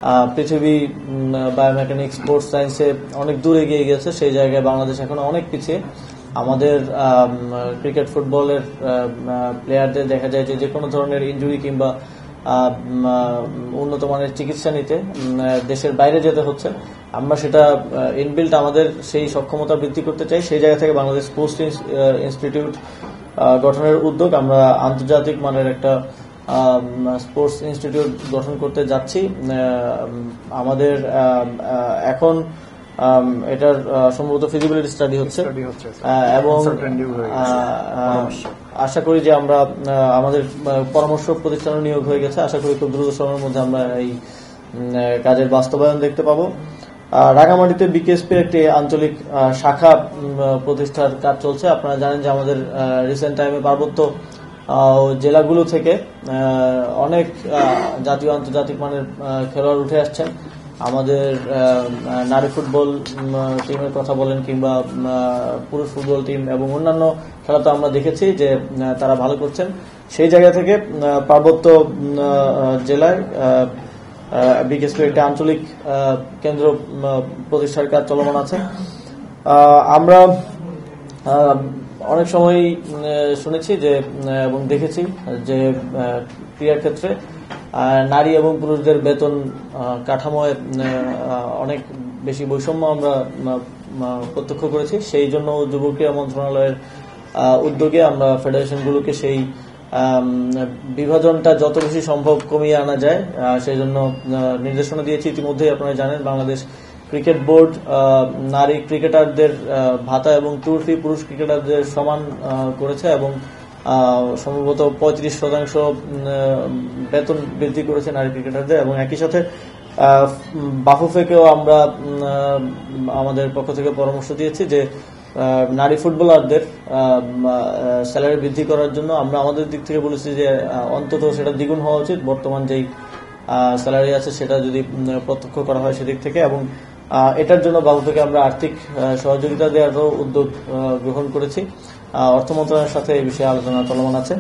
পৃথিবী biomechanics sports সায়েন্সে অনেক দূর এগিয়ে গেছে, সেই জায়গায় বাংলাদেশ এখন অনেক পিছিয়ে। আমাদের ক্রিকেট ফুটবলের প্লেয়ারদের দেখা যায় যে কোনো ধরনের ইনজুরি কিংবা উন্নত মানের চিকিৎসা নিতে দেশের বাইরে যেতে হচ্ছে। আমরা সেটা ইনবিল্ট আমাদের সেই সক্ষমতা বৃদ্ধি করতে চাই। সেই জায়গা থেকে বাংলাদেশ স্পোর্টস ইনস্টিটিউট গঠনের উদ্যোগ, আমরা আন্তর্জাতিক মানের একটা স্পোর্টস ইনস্টিটিউট গঠন করতে যাচ্ছি। আমাদের এখন এটার সম্ভবত ফিজিবিলিটি স্টাডি হচ্ছে এবং আশা করি যে আমরা আমাদের পরামর্শ প্রতিষ্ঠানে নিয়োগ হয়ে গেছে। আশা করি খুব দ্রুত সময়ের মধ্যে আমরা এই কাজের বাস্তবায়ন দেখতে পাবো। রাঙামাটিতে বিকেএসপির একটি আঞ্চলিক শাখা প্রতিষ্ঠার কাজ চলছে। আপনারা জানেন যে আমাদের রিসেন্ট টাইমে পার্বত্য জেলাগুলো থেকে অনেক জাতীয় আন্তর্জাতিক মানের খেলোয়াড় উঠে আসছেন। আমাদের নারী ফুটবল টিমের কথা বলেন কিংবা পুরুষ ফুটবল টিম এবং অন্যান্য খেলা তো আমরা দেখেছি যে তারা ভালো করছেন। সেই জায়গা থেকে পার্বত্য জেলায় বিকেএসপি একটি আঞ্চলিক কেন্দ্র প্রতিষ্ঠার কাজ চলমান আছে। আমরা অনেক সময় শুনেছি যে এবং দেখেছি যে ক্রীড়া ক্ষেত্রে নারী এবং পুরুষদের বেতন কাঠামোয় অনেক বেশি বৈষম্য আমরা প্রত্যক্ষ করেছি। সেই জন্য যুব ক্রীড়া মন্ত্রণালয়ের উদ্যোগে আমরা ফেডারেশনগুলোকে সেই বিভাজনটা যত বেশি সম্ভব কমিয়ে আনা যায় সেই জন্য নির্দেশনা দিয়েছি। ইতিমধ্যেই আপনারা জানেন বাংলাদেশ ক্রিকেট বোর্ড নারী ক্রিকেটারদের ভাতা এবং ট্যুর ফি পুরুষ ক্রিকেটারদের সমান করেছে এবং সম্ভবত 35% বেতন বৃদ্ধি করেছে নারী ক্রিকেটারদের। এবং একই সাথে বাফুফেকেও আমরা আমাদের পক্ষ থেকে পরামর্শ দিয়েছি যে নারী ফুটবলারদের স্যালারি বৃদ্ধি করার জন্য আমরা আমাদের দিক থেকে বলেছি যে অন্তত সেটা দ্বিগুণ হওয়া উচিত। বর্তমান যেই স্যালারি আছে সেটা যদি প্রত্যক্ষ করা হয় সেদিক থেকে, এবং এটার জন্য বাফুফেকে আমরা আর্থিক সহযোগিতা দেওয়ারও উদ্যোগ গ্রহণ করেছি। অর্থ মন্ত্রণালয়ের সাথে এই বিষয়ে আলোচনা চলমান আছে।